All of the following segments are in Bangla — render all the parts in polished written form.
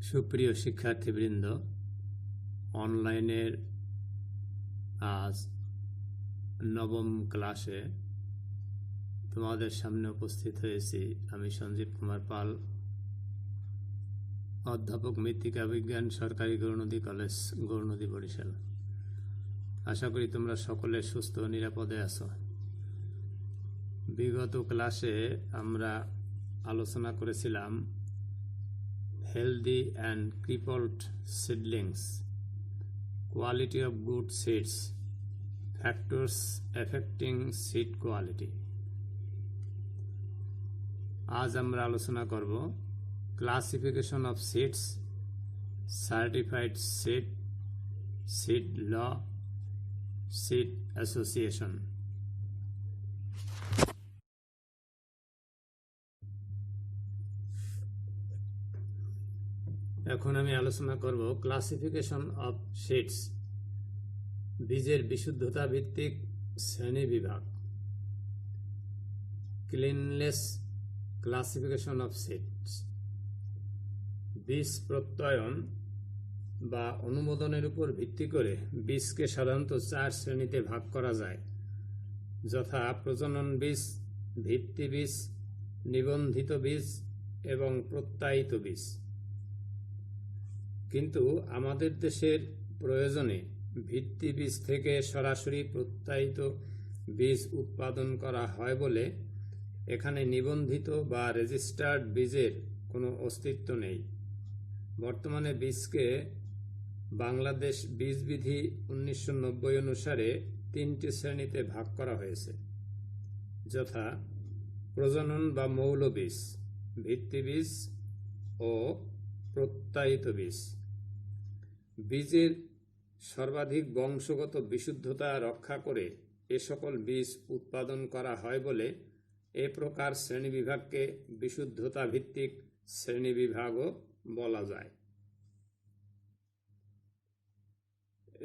সুপ্রিয় শিক্ষার্থীবৃন্দ, অনলাইনের আজ নবম ক্লাসে তোমাদের সামনে উপস্থিত হয়েছি। আমি সঞ্জীব কুমার পাল, অধ্যাপক মৃত্তিকা বিজ্ঞান, সরকারি গৌরনদী কলেজ, গৌরনদী, বরিশাল। আশা করি তোমরা সকলে সুস্থ ও নিরাপদে আছো। বিগত ক্লাসে আমরা আলোচনা করেছিলাম healthy and crippled seedlings, quality of good seeds, factors affecting seed quality. আজ আমরা আলোচনা করব classification of seeds, certified seed, seed law, seed association. এখন আমি আলোচনা করব ক্লাসিফিকেশন অফ সিডস, বীজের বিশুদ্ধতা ভিত্তিক শ্রেণী বিভাগ। ক্লিননেস ক্লাসিফিকেশন অফ সিডস, বীজ প্রত্যয়ন বা অনুমোদনের উপর ভিত্তি করে বীজকে সাধারণত 4 শ্রেণীতে ভাগ করা যায়, যথা প্রজনন বীজ, ভিত্তি বীজ, নিবন্ধিত বীজ এবং প্রত্যায়িত বীজ। কিন্তু আমাদের দেশের প্রয়োজনে ভিত্তি বীজ থেকে সরাসরি প্রত্যায়িত বীজ উৎপাদন করা হয় বলে এখানে নিবন্ধিত বা রেজিস্টার্ড বীজের কোনো অস্তিত্ব নেই। বর্তমানে বীজকে বাংলাদেশ বীজ বিধি 1990 অনুসারে 3টি শ্রেণীতে ভাগ করা হয়েছে, যথা প্রজনন বা মৌল বীজ, ভিত্তি বীজ ও প্রত্যায়িত বীজ। বীজের সর্বাধিক বংশগত বিশুদ্ধতা রক্ষা করে এ সকল বীজ উৎপাদন করা হয় বলে এ প্রকার শ্রেণীবিভাগকে বিশুদ্ধতা ভিত্তিক শ্রেণীবিভাগও বলা যায়।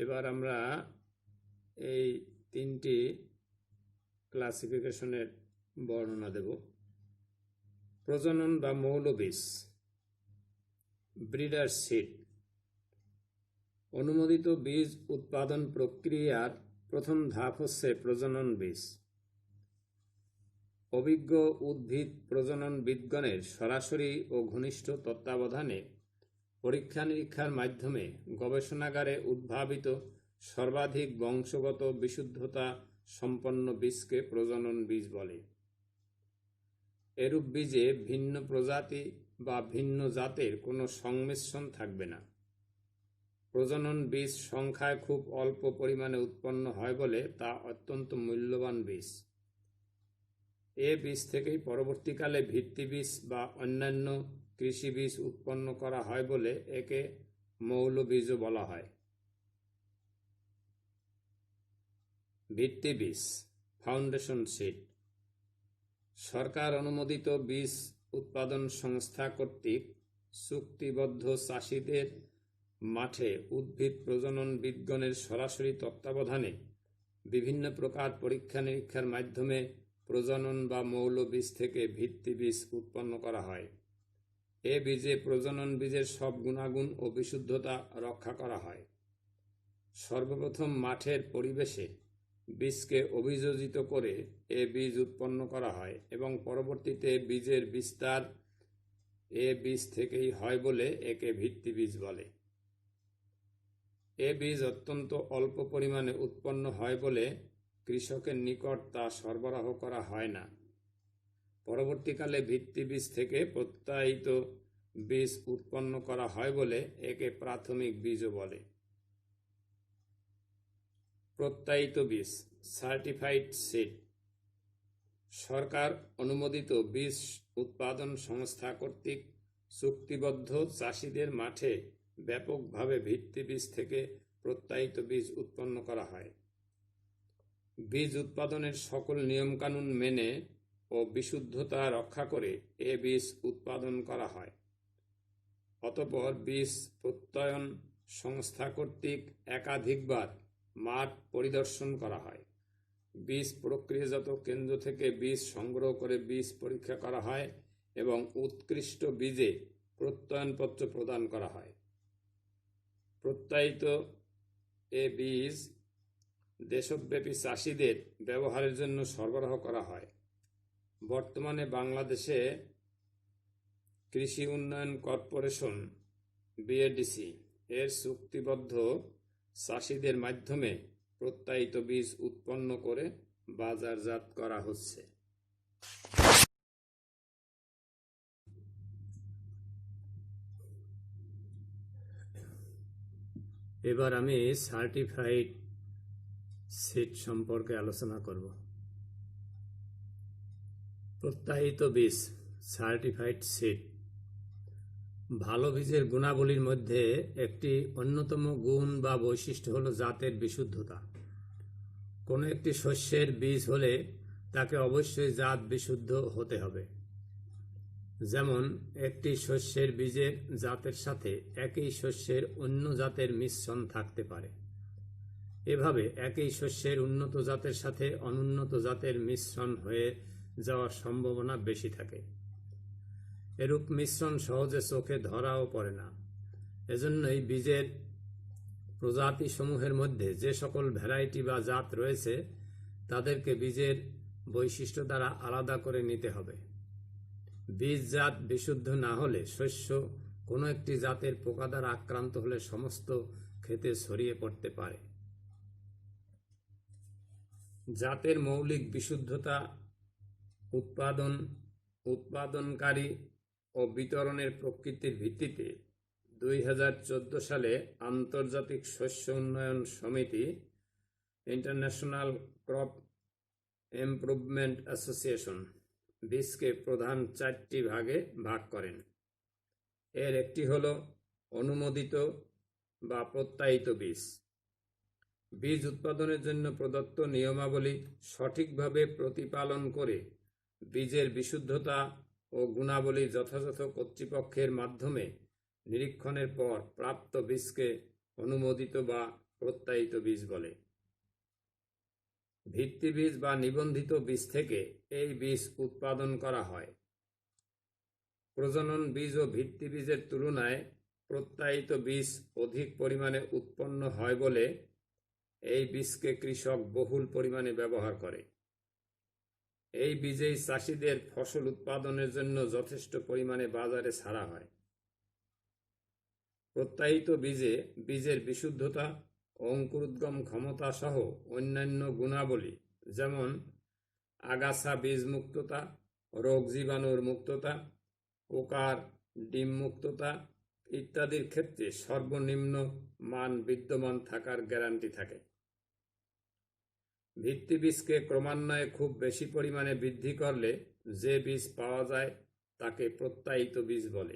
এবার আমরা এই 3টি ক্লাসিফিকেশনের বর্ণনা দেব। প্রজনন বা মৌল বীজ, ব্রিডার সিড। অনুমোদিত বীজ উৎপাদন প্রক্রিয়ার প্রথম ধাপ হচ্ছে প্রজনন বীজ। অভিজ্ঞ উদ্ভিদ প্রজননবিদগণের সরাসরি ও ঘনিষ্ঠ তত্ত্বাবধানে পরীক্ষা নিরীক্ষার মাধ্যমে গবেষণাগারে উদ্ভাবিত সর্বাধিক বংশগত বিশুদ্ধতা সম্পন্ন বীজকে প্রজনন বীজ বলে। এরূপ বীজে ভিন্ন প্রজাতি বা ভিন্ন জাতের কোনো সংমিশ্রণ থাকবে না। প্রজনন বীজ সংখ্যায় খুব অল্প পরিমাণে উৎপন্ন হয় বলে তা অত্যন্ত মূল্যবান বীজ। এ বীজ থেকেই পরবর্তীকালে ভিত্তি বীজ বা অন্যান্য কৃষি বীজ উৎপন্ন করা হয় বলে একে মৌল বীজও বলা হয়। ভিত্তি বীজ, ফাউন্ডেশন সিড। সরকার অনুমোদিত বীজ উৎপাদন সংস্থা কর্তৃক চুক্তিবদ্ধ চাষিদের মাঠে উদ্ভিদ প্রজননবিদগণের সরাসরি তত্ত্বাবধানে বিভিন্ন প্রকার পরীক্ষা নিরীক্ষার মাধ্যমে প্রজনন বা মৌল বীজ থেকে ভিত্তি বীজ উৎপন্ন করা হয়। এ বীজে প্রজনন বীজের সব গুণাগুণ ও বিশুদ্ধতা রক্ষা করা হয়। সর্বপ্রথম মাঠের পরিবেশে বীজকে অভিযোজিত করে এ বীজ উৎপন্ন করা হয় এবং পরবর্তীতে বীজের বিস্তার এ বীজ থেকেই হয় বলে একে ভিত্তি বীজ বলে। এ বীজ অত্যন্ত অল্প পরিমাণে উৎপন্ন হয় বলে কৃষকের নিকট তা সরবরাহ করা হয় না। পরবর্তীকালে ভিত্তি বীজ থেকে প্রত্যায়িত বীজ উৎপন্ন করা হয় বলে একে প্রাথমিক বীজও বলে। প্রত্যায়িত বীজ, সার্টিফাইড সিড। সরকার অনুমোদিত বীজ উৎপাদন সংস্থা কর্তৃক চুক্তিবদ্ধ চাষিদের মাঠে ব্যাপকভাবে ভিত্তি বীজ থেকে প্রত্যায়িত বীজ উৎপন্ন করা হয়। বীজ উৎপাদনের সকল নিয়মকানুন মেনে ও বিশুদ্ধতা রক্ষা করে এ বীজ উৎপাদন করা হয়। অতঃপর বীজ প্রত্যয়ন সংস্থা কর্তৃক একাধিকবার মাঠ পরিদর্শন করা হয়। বীজ প্রক্রিয়াজাত কেন্দ্র থেকে বীজ সংগ্রহ করে বীজ পরীক্ষা করা হয় এবং উৎকৃষ্ট বীজে প্রত্যয়নপত্র প্রদান করা হয়। প্রত্যায়িত এ বীজ দেশব্যাপী চাষিদের ব্যবহারের জন্য সরবরাহ করা হয়। বর্তমানে বাংলাদেশে কৃষি উন্নয়ন কর্পোরেশন বিএডিসি এর চুক্তিবদ্ধ চাষিদের মাধ্যমে প্রত্যায়িত বীজ উৎপন্ন করে বাজারজাত করা হচ্ছে। এবার আমি সার্টিফাইড সিড সম্পর্কে আলোচনা করব। প্রত্যায়িত বীজ সার্টিফাইড সিড ভালো বীজের গুণাবলীর মধ্যে একটি অন্যতম গুণ বা বৈশিষ্ট্য হলো জাতের বিশুদ্ধতা। কোনো একটি শস্যের বীজ হলে তাকে অবশ্যই জাত বিশুদ্ধ হতে হবে। যেমন একটি শস্যের বীজের জাতের সাথে একই শস্যের অন্য জাতের মিশ্রণ থাকতে পারে। এভাবে একই শস্যের উন্নত জাতের সাথে অনুন্নত জাতের মিশ্রণ হয়ে যাওয়ার সম্ভাবনা বেশি থাকে। এরূপ মিশ্রণ সহজে চোখে ধরাও পড়ে না। এজন্যই বীজের প্রজাতি সমূহের মধ্যে যে সকল ভ্যারাইটি বা জাত রয়েছে তাদেরকে বীজের বৈশিষ্ট্য দ্বারা আলাদা করে নিতে হবে। বীজ জাত বিশুদ্ধ না হলে শস্য কোনো একটি জাতের পোকা দ্বারা আক্রান্ত হলে সমস্ত ক্ষেতে ছড়িয়ে পড়তে পারে। জাতের মৌলিক বিশুদ্ধতা উৎপাদনকারী ও বিতরণের প্রকৃতির ভিত্তিতে 2014 সালে আন্তর্জাতিক শস্য উন্নয়ন সমিতি ইন্টারন্যাশনাল ক্রপ ইমপ্রুভমেন্ট অ্যাসোসিয়েশন বীজকে প্রধান 4টি ভাগে ভাগ করেন। এর একটি হল অনুমোদিত বা প্রত্যায়িত বীজ। বীজ উৎপাদনের জন্য প্রদত্ত নিয়মাবলী সঠিকভাবে প্রতিপালন করে বীজের বিশুদ্ধতা ও গুণাবলী যথাযথ কর্তৃপক্ষের মাধ্যমে নিরীক্ষণের পর প্রাপ্ত বীজকে অনুমোদিত বা প্রত্যায়িত বীজ বলে। ভিত্তি বীজ বা নিবন্ধিত বীজ থেকে এই বীজ উৎপাদন করা হয়। প্রজনন বীজ ও ভিত্তি বীজের তুলনায় প্রত্যায়িত বীজ অধিক পরিমাণে উৎপন্ন হয় বলে এই বীজকে কৃষক বহুল পরিমাণে ব্যবহার করে। এই বীজেই চাষিদের ফসল উৎপাদনের জন্য যথেষ্ট পরিমাণে বাজারে ছাড়া হয়। প্রত্যায়িত বীজে বীজের বিশুদ্ধতা, অঙ্কুরোদ্গম ক্ষমতা সহ অন্যান্য গুণাবলী যেমন আগাছা বীজ মুক্ততা, রোগ জীবাণুর মুক্ততা, পোকার ডিম মুক্ততা ইত্যাদির ক্ষেত্রে সর্বনিম্ন মান বিদ্যমান থাকার গ্যারান্টি থাকে। ভিত্তি বীজকে ক্রমান্বয়ে খুব বেশি পরিমাণে বৃদ্ধি করলে যে বীজ পাওয়া যায় তাকে প্রত্যায়িত বীজ বলে।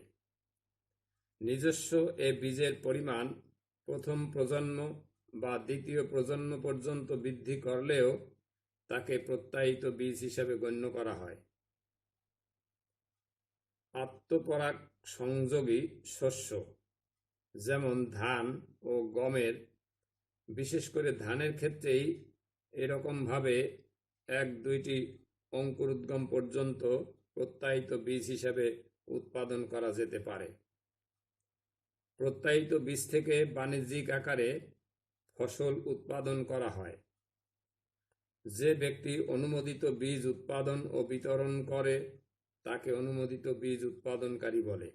নিজস্ব এ বীজের পরিমাণ প্রথম প্রজন্ম বা দ্বিতীয় প্রজন্ম পর্যন্ত বৃদ্ধি করলেও তাকে প্রত্যায়িত বীজ হিসেবে গণ্য করা হয়। আত্মপরাগ সংযোগী শস্য যেমন ধান ও গমের, বিশেষ করে ধানের ক্ষেত্রেই এরকমভাবে 1-2টি অঙ্কুরোদ্গম পর্যন্ত প্রত্যায়িত বীজ হিসেবে উৎপাদন করা যেতে পারে। প্রত্যায়িত বীজ থেকে বাণিজ্যিক আকারে ফসল উৎপাদন করা হয়। যে ব্যক্তি অনুমোদিত বীজ উৎপাদন ও বিতরণ করে তাকে অনুমোদিত বীজ উৎপাদনকারী বলে।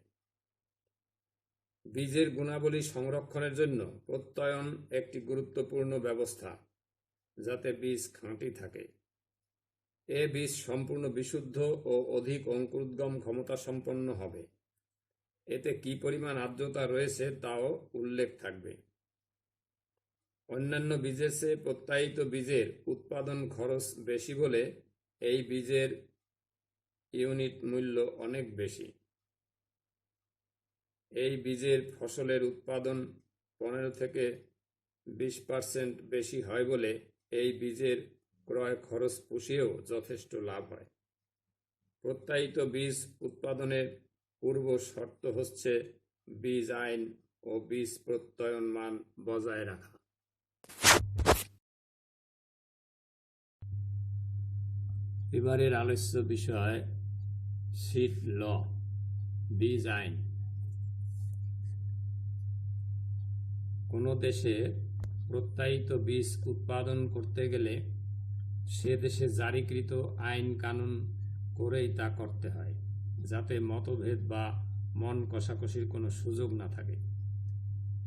বীজের গুণাবলী সংরক্ষণের জন্য প্রত্যয়ন একটি গুরুত্বপূর্ণ ব্যবস্থা, যাতে বীজ খাঁটি থাকে। এ বীজ সম্পূর্ণ বিশুদ্ধ ও অধিক অঙ্কুরোদ্গম ক্ষমতা সম্পন্ন হবে। এতে কি পরিমাণ আর্দ্রতা রয়েছে তাও উল্লেখ থাকবে। অন্যান্য বীজের চেয়ে প্রত্যায়িত বীজের উৎপাদন খরচ বেশি বলে এই বীজের ইউনিট মূল্য অনেক বেশি। এই বীজের ফসলের উৎপাদন 15 থেকে 20% বেশি হয় বলে এই বীজের ক্রয় খরচ পুষিয়েও যথেষ্ট লাভ হয়। প্রত্যায়িত বীজ উৎপাদনের পূর্ব শর্ত হচ্ছে বীজ আইন ও বীজ প্রত্যয়ন মান বজায় রাখা। এবারের আলোচ্য বিষয় সিড ল, বীজ আইন। কোনো দেশে প্রত্যায়িত বীজ উৎপাদন করতে গেলে সে দেশে জারিকৃত আইন কানুন করেই তা করতে হয়, যাতে মতভেদ বা মন কষাকষির কোনো সুযোগ না থাকে।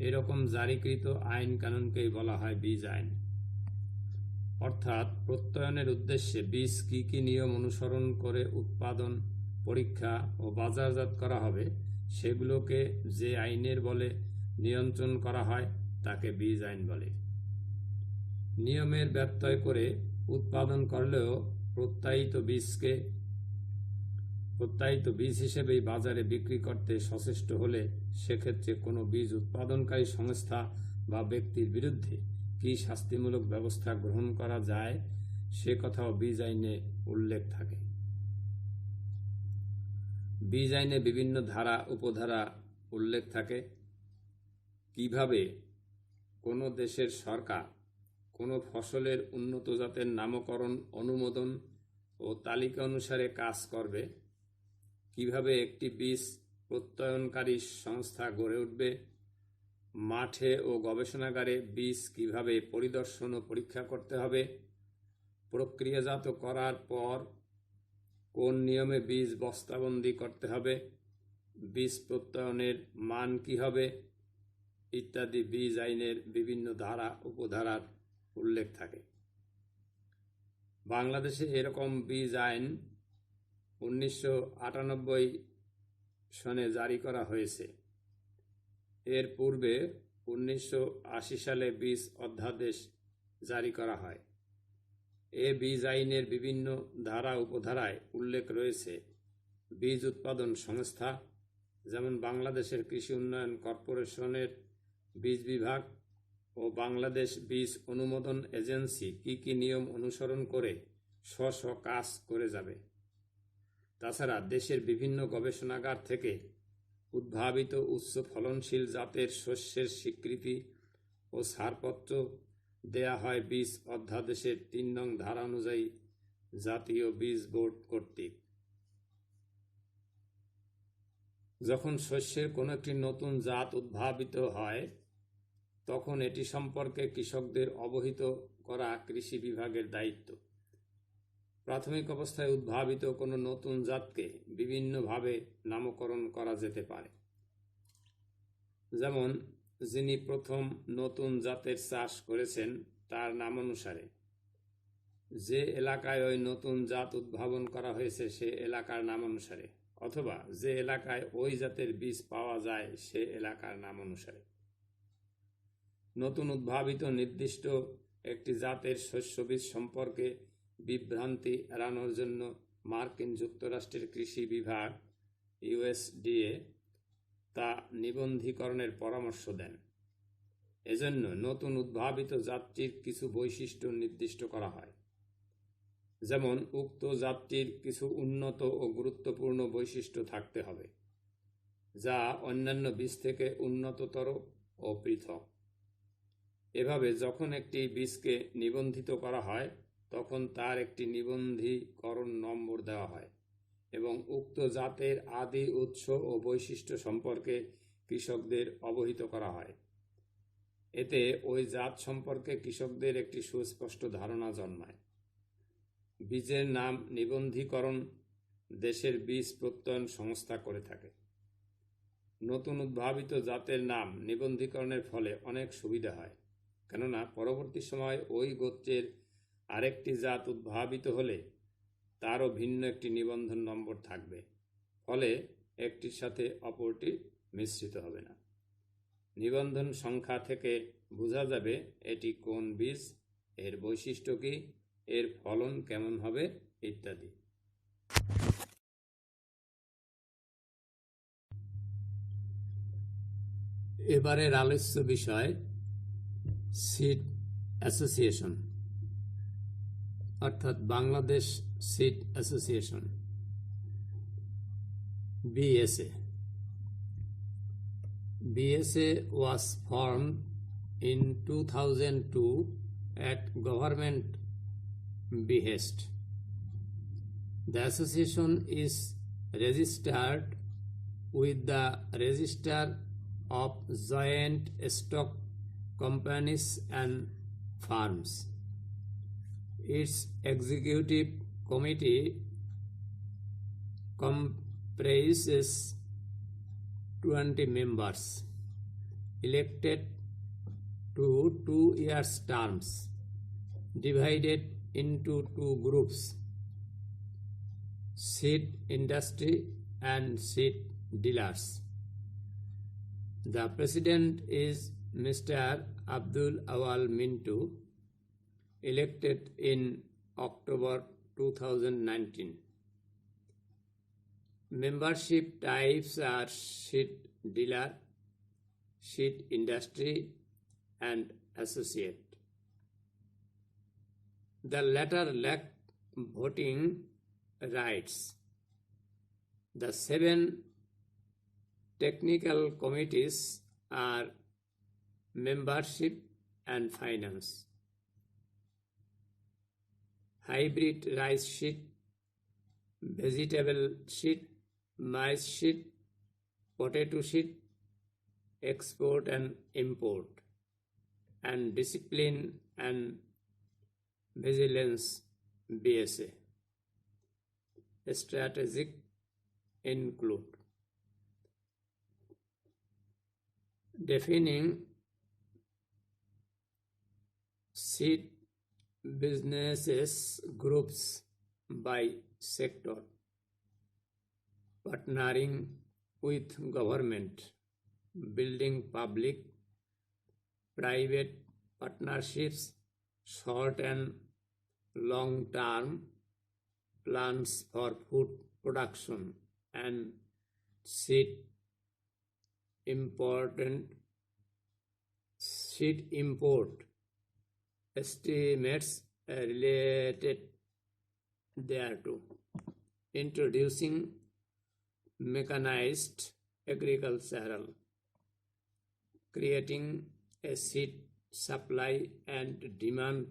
এরকম জারিকৃত আইন কানুনকেই বলা হয় বীজ আইন। অর্থাৎ প্রত্যয়নের উদ্দেশ্যে বীজ কি কি নিয়ম অনুসরণ করে উৎপাদন, পরীক্ষা ও বাজারজাত করা হবে সেগুলোকে যে আইনের বলে নিয়ন্ত্রণ করা হয় তাকে বীজ আইন বলে। নিয়মের ব্যত্যয় করে উৎপাদন করলেও প্রত্যায়িত বীজ হিসেবেই বাজারে বিক্রি করতে সচেষ্ট হলে সেক্ষেত্রে কোনো বীজ উৎপাদনকারী সংস্থা বা ব্যক্তির বিরুদ্ধে কি শাস্তিমূলক ব্যবস্থা গ্রহণ করা যায় সে কথাও বীজ আইনে উল্লেখ থাকে। বীজ আইনে বিভিন্ন ধারা উপধারা উল্লেখ থাকে। কিভাবে কোনো দেশের সরকার কোনো ফসলের উন্নত জাতের নামকরণ, অনুমোদন ও তালিকা অনুসারে কাজ করবে, কিভাবে একটি বীজ প্রত্যয়নকারী সংস্থা গড়ে উঠবে, মাঠে ও গবেষণাগারে বীজ কিভাবে পরিদর্শন ও পরীক্ষা করতে হবে, প্রক্রিয়াজাত করার পর কোন নিয়মে বীজ বস্তাবন্দি করতে হবে, বীজ প্রত্যয়নের মান কি হবে ইত্যাদি বীজ আইনের বিভিন্ন ধারা উপধারার উল্লেখ থাকে। বাংলাদেশে এরকম বীজ আইন 1998 সনে জারি করা হয়েছে। এর পূর্বে 1980 সালে বীজ অধ্যাদেশ জারি করা হয়। এ বীজ আইনের বিভিন্ন ধারা উপধারায় উল্লেখ রয়েছে বীজ উৎপাদন সংস্থা, যেমন বাংলাদেশের কৃষি উন্নয়ন কর্পোরেশনের বীজ বিভাগ ও বাংলাদেশ বীজ অনুমোদন এজেন্সি কি কি নিয়ম অনুসরণ করে স্ব কাজ করে যাবে। তাছাড়া দেশের বিভিন্ন গবেষণাগার থেকে উদ্ভাবিত উচ্চ ফলনশীল জাতের শস্যের স্বীকৃতি ও ছাড়পত্র দেয়া হয় বীজ অধ্যাদেশের 3 নং ধারা অনুযায়ী জাতীয় বীজ বোর্ড কর্তৃক। যখন শস্যের কোনো একটি নতুন জাত উদ্ভাবিত হয় তখন এটি সম্পর্কে কৃষকদের অবহিত করা কৃষি বিভাগের দায়িত্ব। প্রাথমিক অবস্থায় উদ্ভাবিত কোনো নতুন জাতকে বিভিন্নভাবে নামকরণ করা যেতে পারে। যেমন যিনি প্রথম নতুন জাতের চাষ করেছেন তার নামানুসারে, যে এলাকায় ওই নতুন জাত উদ্ভাবন করা হয়েছে সে এলাকার নামানুসারে, অথবা যে এলাকায় ওই জাতের বীজ পাওয়া যায় সে এলাকার নামানুসারে। নতুন উদ্ভাবিত নির্দিষ্ট একটি জাতের শস্য বীজ সম্পর্কে বিভ্রান্তি এড়ানোর জন্য মার্কিন যুক্তরাষ্ট্রের কৃষি বিভাগ ইউএসডিএ তা নিবন্ধীকরণের পরামর্শ দেন। এজন্য নতুন উদ্ভাবিত জাতটির কিছু বৈশিষ্ট্য নির্দিষ্ট করা হয়। যেমন উক্ত জাতটির কিছু উন্নত ও গুরুত্বপূর্ণ বৈশিষ্ট্য থাকতে হবে, যা অন্যান্য বীজ থেকে উন্নততর ও পৃথক। এভাবে যখন একটি বীজকে নিবন্ধিত করা হয় তখন তার একটি নিবন্ধীকরণ নম্বর দেওয়া হয় এবং উক্ত জাতের আদি উৎস ও বৈশিষ্ট্য সম্পর্কে কৃষকদের অবহিত করা হয়। এতে ওই জাত সম্পর্কে কৃষকদের একটি সুস্পষ্ট ধারণা জন্মায়। বীজের নাম নিবন্ধীকরণ দেশের বীজ প্রত্যয়ন সংস্থা করে থাকে। নতুন উদ্ভাবিত জাতের নাম নিবন্ধীকরণের ফলে অনেক সুবিধা হয়, কেননা পরবর্তী সময় ওই গোত্রের আরেকটি জাত উদ্ভাবিত হলে তারও ভিন্ন একটি নিবন্ধন নম্বর থাকবে, ফলে একটির সাথে অপরটি মিশ্রিত হবে না। নিবন্ধন সংখ্যা থেকে বোঝা যাবে এটি কোন বীজ, এর বৈশিষ্ট্য কি, এর ফলন কেমন হবে ইত্যাদি। এবারের আলোচ্য বিষয় সিড অ্যাসোসিয়েশন, অর্থাৎ Bangladesh seed association, BSA. BSA was formed in 2002 at government behest. The association is registered with the Register of Joint Stock companies and firms. Its executive committee comprises 20 members elected to 2-year terms, divided into two groups: seed industry and seed dealers. The president is Mr. Abdul Awal Mintu, elected in October 2019. Membership types are seed dealer, seed industry, and associate. The latter lack voting rights. The 7 technical committees are membership and finance, hybrid rice seed, vegetable seed, maize seed, potato seed, export and import, and discipline and vigilance BSA. Strategic include defining seed businesses groups by sector, partnering with government, building public private partnerships, short and long term plans for food production, and seed import estimates related thereto. Introducing mechanized agricultural, creating a seed supply and demand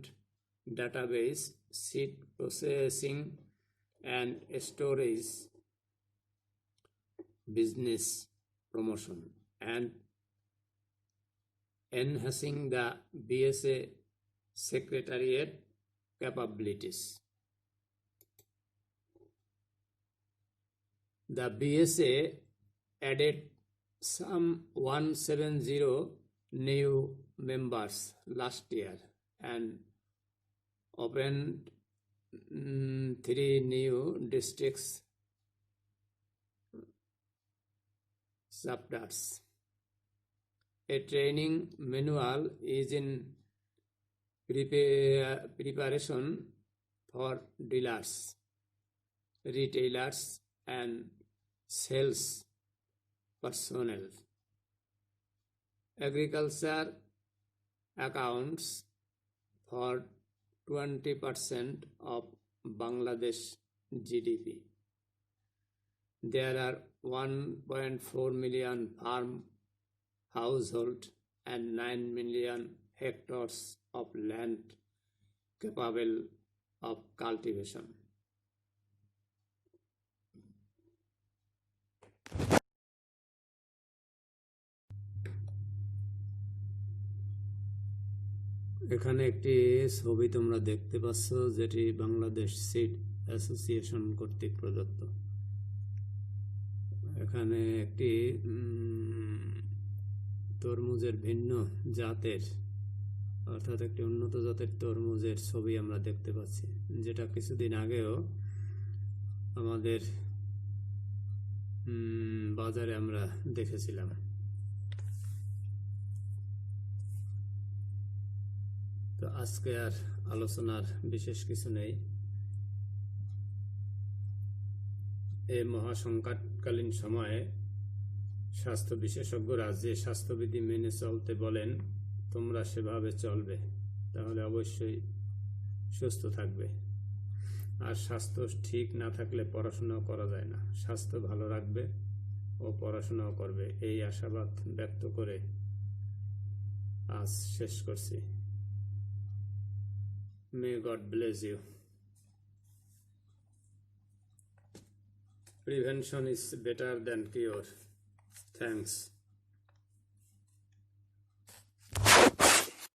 database, seed processing and storage business promotion, and enhancing the BSA secretariat capabilities. The BSA added some 170 new members last year and opened 3 new districts chapters. A training manual is in preparation for dealers, retailers, and sales personnel. Agriculture accounts for 20% of Bangladesh GDP. There are 1.4 million farm households and 9 million hectares of land capable of cultivation. এখানে একটি ছবি তোমরা দেখতে পাচ্ছ, যেটি বাংলাদেশ সিড অ্যাসোসিয়েশন কর্তৃক প্রদত্ত। এখানে একটি তরমুজের ভিন্ন জাতের, অর্থাৎ একটি উন্নত জাতের তরমুজের ছবি আমরা দেখতে পাচ্ছি, যেটা কিছুদিন আগেও আমাদের বাজারে আমরা দেখেছিলাম। তো আজকে আর আলোচনার বিশেষ কিছু নেই। এই মহাসংকটকালীন সময়ে স্বাস্থ্য বিশেষজ্ঞরা যে স্বাস্থ্যবিধি মেনে চলতে বলেন, তোমরা সেভাবে চলবে, তাহলে অবশ্যই সুস্থ থাকবে। আর স্বাস্থ্য ঠিক না থাকলে পড়াশোনাও করা যায় না। স্বাস্থ্য ভালো রাখবে ও পড়াশোনাও করবে, এই আশাবাদ ব্যক্ত করে আজ শেষ করছি। May God bless you. Prevention is better than cure. Thanks.